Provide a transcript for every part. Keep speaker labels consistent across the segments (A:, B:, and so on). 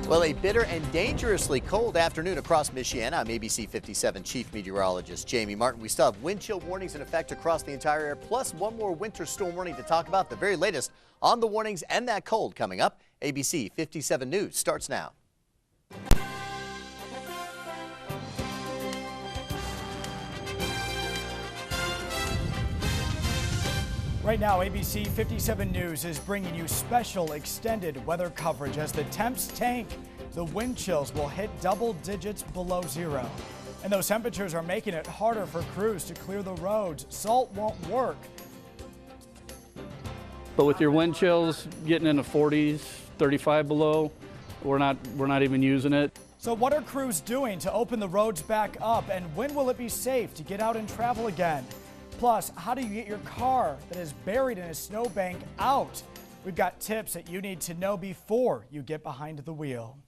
A: Well, a bitter and dangerously cold afternoon across Michiana. I'm ABC 57 Chief Meteorologist Jamie Martin. We still have wind chill warnings in effect across the entire area, plus one more winter storm warning to talk about. The very latest on the warnings and that cold coming up. ABC 57 News starts now.
B: Right now, ABC 57 News is bringing you special extended weather coverage as the temps tank. The wind chills will hit double digits below zero. And those temperatures are making it harder for crews to clear the roads. Salt won't work.
C: But with your wind chills getting in the 40s, 35 below, we're not even using it.
B: So what are crews doing to open the roads back up, and when will it be safe to get out and travel again? Plus, how do you get your car that is buried in a snowbank out? We've got tips that you need to know before you get behind the wheel.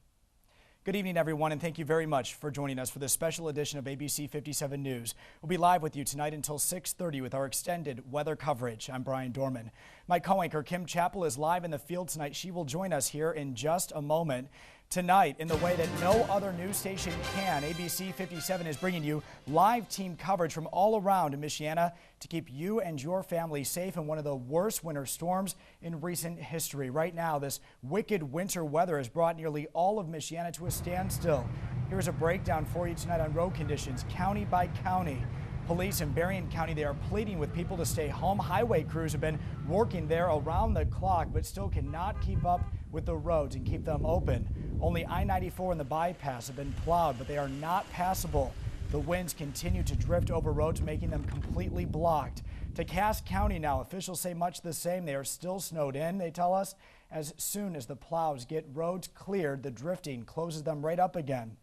B: Good evening, everyone, and thank you very much for joining us for this special edition of ABC 57 News. We'll be live with you tonight until 6:30 with our extended weather coverage. I'm Brian Dorman. My co-anchor Kim Chappell is live in the field tonight. She will join us here in just a moment. Tonight, in the way that no other news station can, ABC 57 is bringing you live team coverage from all around Michiana to keep you and your family safe in one of the worst winter storms in recent history. Right now, this wicked winter weather has brought nearly all of Michiana to a standstill. Here's a breakdown for you tonight on road conditions, county by county. Police in Berrien County, they are pleading with people to stay home. Highway crews have been working there around the clock, but still cannot keep up with the roads and keep them open. Only I-94 and the bypass have been plowed, but they are not passable. The winds continue to drift over roads, making them completely blocked. To Cass County now, officials say much the same. They are still snowed in, they tell us. As soon as the plows get roads cleared, the drifting closes them right up again.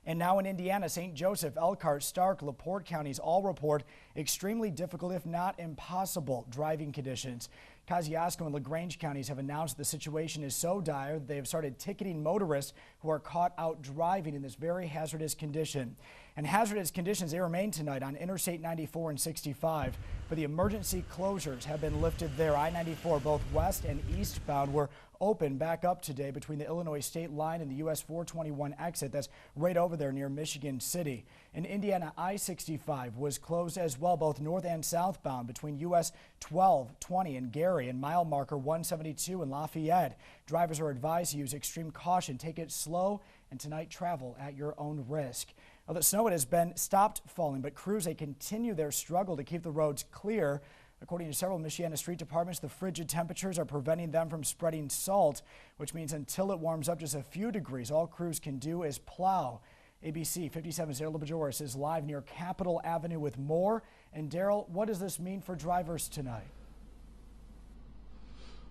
B: And now in Indiana, St. Joseph, Elkhart, Stark, LaPorte counties all report extremely difficult, if not impossible, driving conditions. Kosciuszko and LaGrange counties have announced the situation is so dire that they have started ticketing motorists who are caught out driving in this very hazardous condition. And hazardous conditions, they remain tonight on Interstate 94 and 65, but the emergency closures have been lifted there. I-94, both west and eastbound, were open back up today between the Illinois state line and the US 421 exit. That's right over there near Michigan City. In Indiana, I-65 was closed as well, both north and southbound between US 12, 20 and Gary and mile marker 172 in Lafayette. Drivers are advised to use extreme caution, take it slow, and tonight travel at your own risk. Now, the snow, it has been stopped falling, but crews, they continue their struggle to keep the roads clear. According to several Michiana street departments, the frigid temperatures are preventing them from spreading salt, which means until it warms up just a few degrees, all crews can do is plow. ABC 57's Daryl Bajoris is live near Capitol Avenue with more. And Daryl, what does this mean for drivers tonight?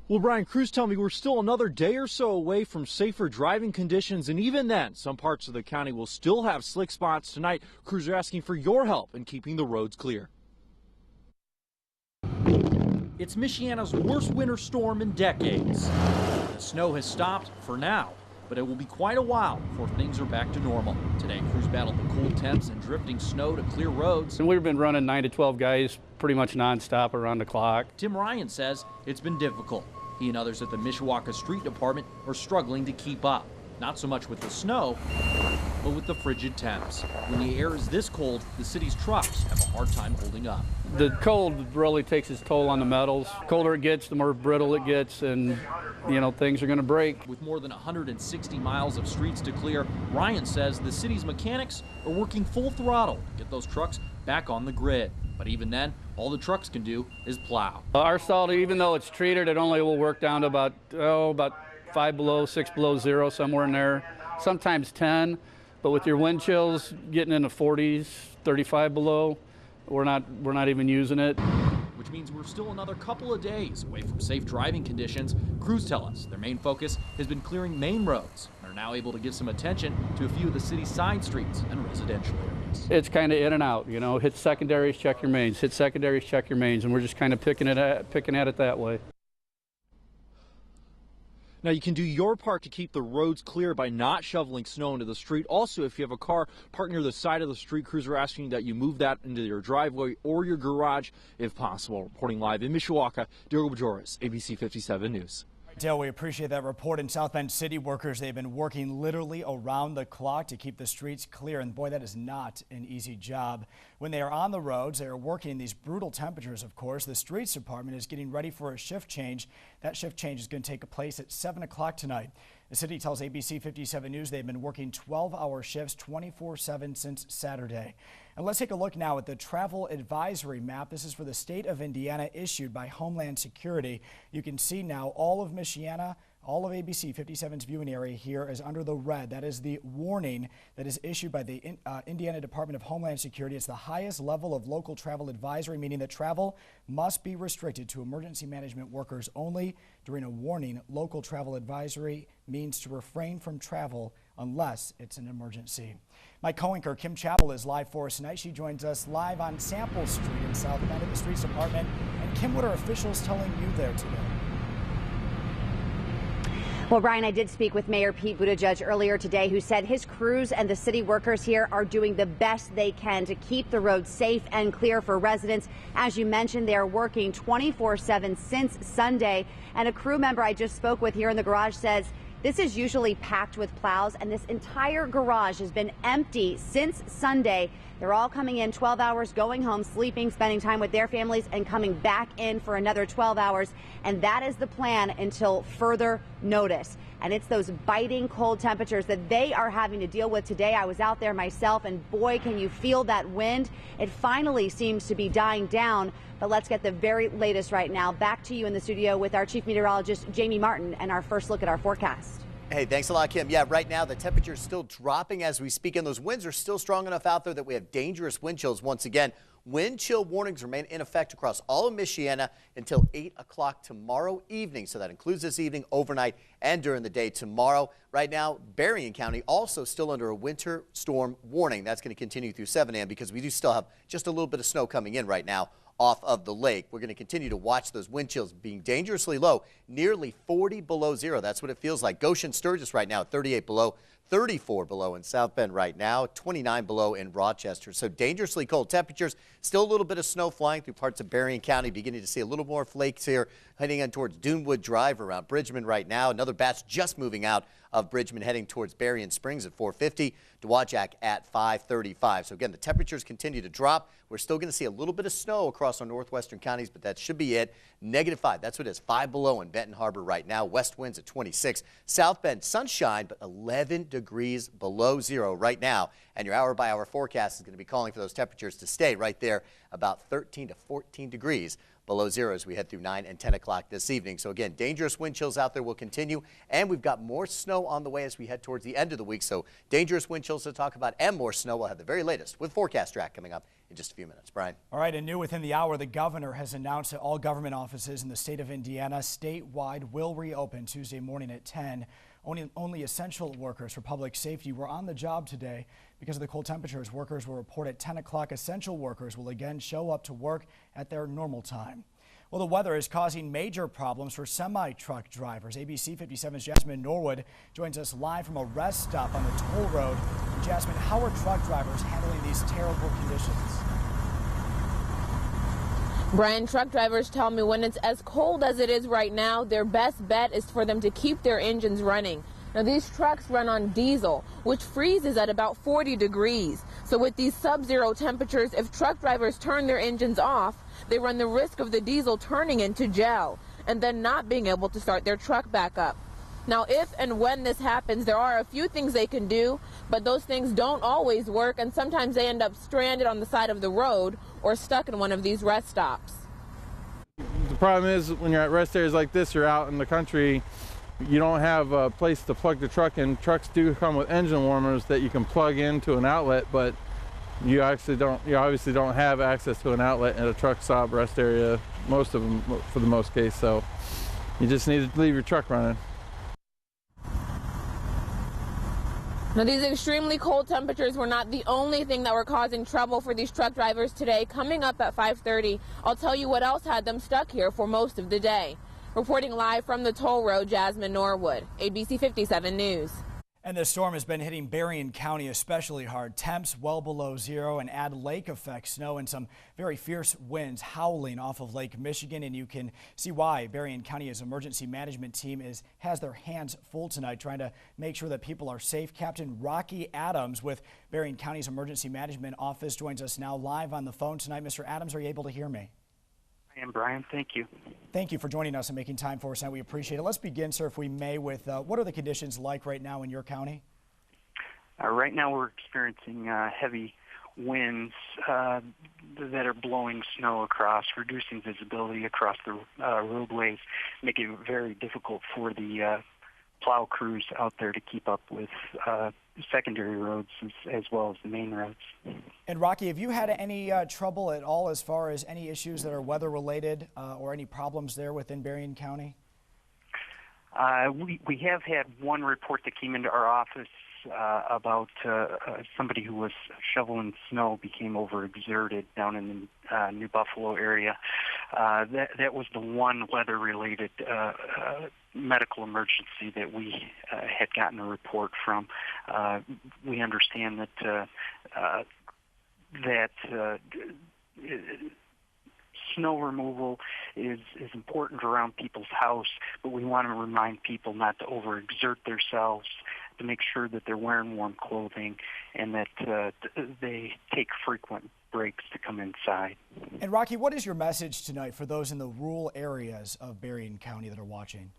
D: Well, Brian, crews tell me we're still another day or so away from safer driving conditions, and even then, some parts of the county will still have slick spots tonight. Crews are asking for your help in keeping the roads clear.
E: It's Michiana's worst winter storm in decades. The snow has stopped for now, but it will be quite a while before things are back to normal. Today, crews battled the cold temps and drifting snow to clear roads.
C: And we've been running 9 to 12 guys pretty much nonstop around the clock.
E: Tim Ryan says it's been difficult. He and others at the Mishawaka Street Department are struggling to keep up. Not so much with the snow, but with the frigid temps. When the air is this cold, the city's trucks have a hard time holding up.
C: The cold really takes its toll on the metals. The colder it gets, the more brittle it gets, and things are going to break.
E: With more than 160 miles of streets to clear, Ryan says the city's mechanics are working full throttle to get those trucks back on the grid. But even then, all the trucks can do is plow.
C: Our salt, even though it's treated, it only will work down to about 5 below, 6 below zero, somewhere in there, sometimes 10. But with your wind chills getting in the 40s, 35 below, we're not even using it.
E: Which means we're still another couple of days away from safe driving conditions. Crews tell us their main focus has been clearing main roads and are now able to give some attention to a few of the city's side streets and residential areas.
C: It's kind of in and out, hit secondaries, check your mains, hit secondaries, check your mains, and we're just kind of picking at it that way.
D: Now, you can do your part to keep the roads clear by not shoveling snow into the street. Also, if you have a car parked near the side of the street, crews are asking that you move that into your driveway or your garage if possible. Reporting live in Mishawaka, Daryl Bajoris, ABC 57 News.
B: Dale, we appreciate that report. In South Bend, city workers, they've been working literally around the clock to keep the streets clear. And boy, that is not an easy job. When they are on the roads, they are working in these brutal temperatures, of course. The streets department is getting ready for a shift change. That shift change is going to take place at 7 o'clock tonight. The city tells ABC 57 News they've been working 12-hour shifts 24/7 since Saturday. And let's take a look now at the travel advisory map. This is for the state of Indiana, issued by Homeland Security. You can see now all of Michiana, all of ABC 57's viewing area here is under the red. That is the warning that is issued by the Indiana Department of Homeland Security. It's the highest level of local travel advisory, meaning that travel must be restricted to emergency management workers only. During a warning, local travel advisory means to refrain from travel unless it's an emergency. My co-anchor Kim Chappell is live for us tonight. She joins us live on Sample Street in South Bend at the Streets Department. And Kim, what are officials telling you there today?
F: Well, Brian, I did speak with Mayor Pete Buttigieg earlier today, who said his crews and the city workers here are doing the best they can to keep the roads safe and clear for residents. As you mentioned, they are working 24/7 since Sunday. And a crew member I just spoke with here in the garage says this is usually packed with plows, and this entire garage has been empty since Sunday. They're all coming in 12 hours, going home, sleeping, spending time with their families, and coming back in for another 12 hours. And that is the plan until further notice. And it's those biting cold temperatures that they are having to deal with today. I was out there myself, and boy, can you feel that wind. It finally seems to be dying down. But let's get the very latest right now. Back to you in the studio with our chief meteorologist, Jamie Martin, and our first look at our forecast.
A: Hey, thanks a lot, Kim. Yeah, right now the temperature is still dropping as we speak, and those winds are still strong enough out there that we have dangerous wind chills once again. Wind chill warnings remain in effect across all of Michiana until 8 o'clock tomorrow evening. So that includes this evening, overnight, and during the day tomorrow. Right now, Berrien County also still under a winter storm warning. That's going to continue through 7 a.m. because we do still have just a little bit of snow coming in right now off of the lake. We're going to continue to watch those wind chills being dangerously low, nearly 40 below zero. That's what it feels like. Goshen Sturgis right now at 38 below, 34 below in South Bend right now, 29 below in Rochester. So dangerously cold temperatures. Still a little bit of snow flying through parts of Berrien County. Beginning to see a little more flakes here heading in towards Dunewood Drive around Bridgman right now. Another batch just moving out of Bridgman heading towards Berrien Springs at 450. Dowagiac at 535. So again, the temperatures continue to drop. We're still going to see a little bit of snow across our northwestern counties, but that should be it. -5. That's what it is. 5 below in Benton Harbor right now. West winds at 26. South Bend sunshine, but 11 degrees below zero right now. And your hour-by-hour forecast is going to be calling for those temperatures to stay right there, about 13 to 14 degrees below zero as we head through 9 and 10 o'clock this evening. So again, dangerous wind chills out there will continue, and we've got more snow on the way as we head towards the end of the week. So dangerous wind chills to talk about and more snow. We'll have the very latest with Forecast Track coming up in just a few minutes. Brian.
B: All right, and new within the hour, the governor has announced that all government offices in the state of Indiana statewide will reopen Tuesday morning at 10. Only essential workers for public safety were on the job today. Because of the cold temperatures, workers will report at 10 o'clock. Essential workers will again show up to work at their normal time. Well, the weather is causing major problems for semi-truck drivers. ABC 57's Jasmine Norwood joins us live from a rest stop on the toll road. Jasmine, how are truck drivers handling these terrible conditions?
G: Brian, truck drivers tell me when it's as cold as it is right now, their best bet is for them to keep their engines running. Now, these trucks run on diesel, which freezes at about 40 degrees. So with these sub-zero temperatures, if truck drivers turn their engines off, they run the risk of the diesel turning into gel and then not being able to start their truck back up. Now, if and when this happens, there are a few things they can do, but those things don't always work, and sometimes they end up stranded on the side of the road or stuck in one of these rest stops.
H: The problem is when you're at rest areas like this, you're out in the country, you don't have a place to plug the truck in. Trucks do come with engine warmers that you can plug into an outlet, but you obviously don't have access to an outlet at a truck stop rest area, most of them for the most case, so you just need to leave your truck running.
G: Now, these extremely cold temperatures were not the only thing that were causing trouble for these truck drivers today. Coming up at 5:30, I'll tell you what else had them stuck here for most of the day. Reporting live from the toll road, Jasmine Norwood, ABC 57 News.
B: And the storm has been hitting Berrien County especially hard. Temps well below zero and add lake effect snow and some very fierce winds howling off of Lake Michigan. And you can see why Berrien County's emergency management team has their hands full tonight trying to make sure that people are safe. Captain Rocky Adams with Berrien County's emergency management office joins us now live on the phone tonight. Mr. Adams, are you able to hear me?
I: I am, Brian. Thank you.
B: Thank you for joining us and making time for us tonight. We appreciate it. Let's begin, sir, if we may, with what are the conditions like right now in your county?
I: Right now we're experiencing heavy winds that are blowing snow across, reducing visibility across the roadways, making it very difficult for the plow crews out there to keep up with secondary roads as well as the main roads.
B: And Rocky, have you had any trouble at all as far as any issues that are weather related or any problems there within Berrien County?
I: We have had one report that came into our office about somebody who was shoveling snow became overexerted down in the New Buffalo area. That was the one weather-related medical emergency that we had gotten a report from. We understand that snow removal is important around people's house, but we want to remind people not to overexert themselves, to make sure that they're wearing warm clothing and that they take frequent breaks to come inside.
B: And Rocky, what is your message tonight for those in the rural areas of Berrien County that are watching?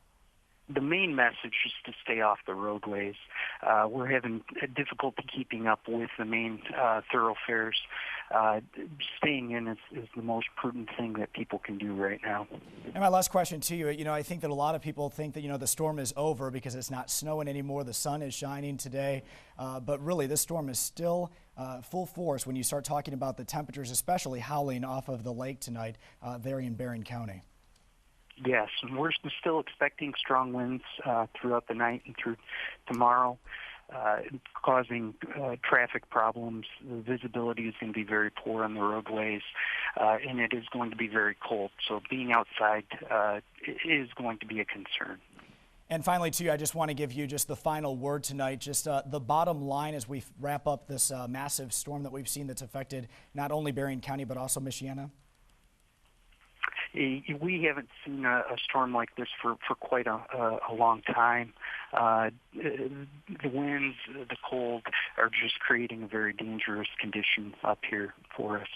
I: The main message is to stay off the roadways. We're having difficulty keeping up with the main thoroughfares. Staying in is the most prudent thing that people can do right now.
B: And my last question to you, I think that a lot of people think that, the storm is over because it's not snowing anymore. The sun is shining today. But really, this storm is still full force when you start talking about the temperatures, especially howling off of the lake tonight there in Berrien County.
I: Yes, and we're still expecting strong winds throughout the night and through tomorrow, causing traffic problems. The visibility is going to be very poor on the roadways, and it is going to be very cold. So being outside is going to be a concern.
B: And finally, too, I just want to give you just the final word tonight, just the bottom line as we wrap up this massive storm that we've seen that's affected not only Berrien County but also Michiana.
I: We haven't seen a storm like this for quite a long time. The winds, the cold are just creating a very dangerous condition up here for us.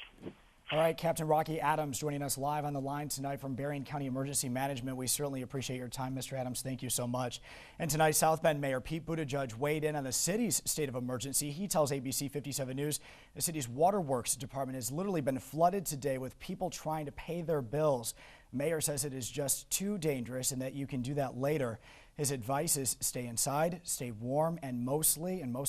B: All right, Captain Rocky Adams joining us live on the line tonight from Berrien County Emergency Management. We certainly appreciate your time, Mr. Adams. Thank you so much. And tonight, South Bend Mayor Pete Buttigieg weighed in on the city's state of emergency. He tells ABC 57 News the city's waterworks department has literally been flooded today with people trying to pay their bills. Mayor says it is just too dangerous and that you can do that later. His advice is stay inside, stay warm, and most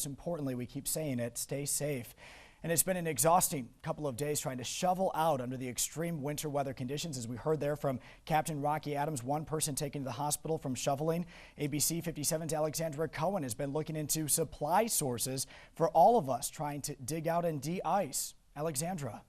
B: importantly, we keep saying it, stay safe. And it's been an exhausting couple of days trying to shovel out under the extreme winter weather conditions. As we heard there from Captain Rocky Adams, one person taken to the hospital from shoveling. ABC 57's Alexandra Cohen has been looking into supply sources for all of us trying to dig out and de-ice. Alexandra.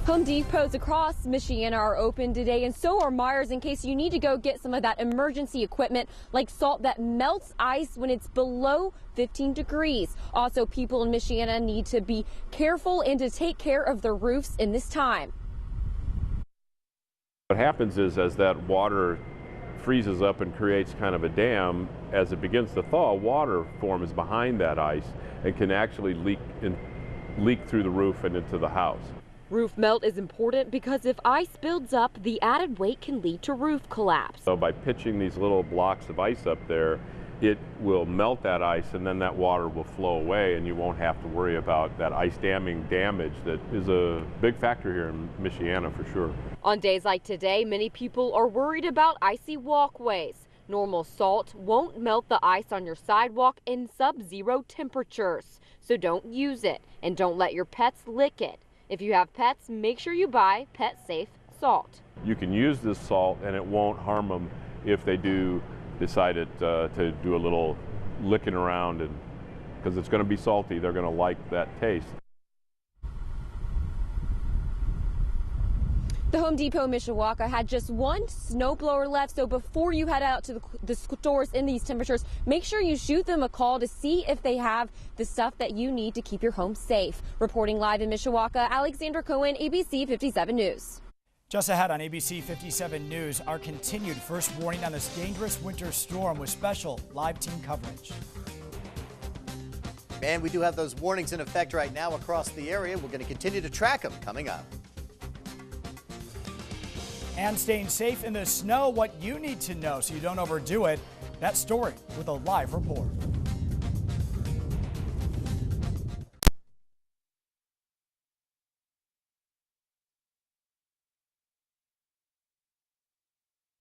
J: Home Depots across Michiana are open today, and so are Meijers in case you need to go get some of that emergency equipment like salt that melts ice when it's below 15 degrees. Also, people in Michiana need to be careful and to take care of their roofs in this time.
K: What happens is as that water freezes up and creates kind of a dam, as it begins to thaw, water forms behind that ice and can actually leak through the roof and into the house.
J: Roof melt is important because if ice builds up, the added weight can lead to roof collapse.
K: So by pitching these little blocks of ice up there, it will melt that ice and then that water will flow away and you won't have to worry about that ice damming damage that is a big factor here in Michiana for sure.
J: On days like today, many people are worried about icy walkways. Normal salt won't melt the ice on your sidewalk in sub-zero temperatures, so don't use it and don't let your pets lick it. If you have pets, make sure you buy pet-safe salt.
K: You can use this salt and it won't harm them if they do decide to do a little licking around, and because it's going to be salty, they're going to like that taste.
J: The Home Depot in Mishawaka had just one snowblower left, so before you head out to the stores in these temperatures, make sure you shoot them a call to see if they have the stuff that you need to keep your home safe. Reporting live in Mishawaka, Alexandra Cohen, ABC 57 News.
B: Just ahead on ABC 57 News, our continued first warning on this dangerous winter storm with special live team coverage.
A: And we do have those warnings in effect right now across the area. We're going to continue to track them coming up.
B: And staying safe in the snow, what you need to know so you don't overdo it. That story with a live report.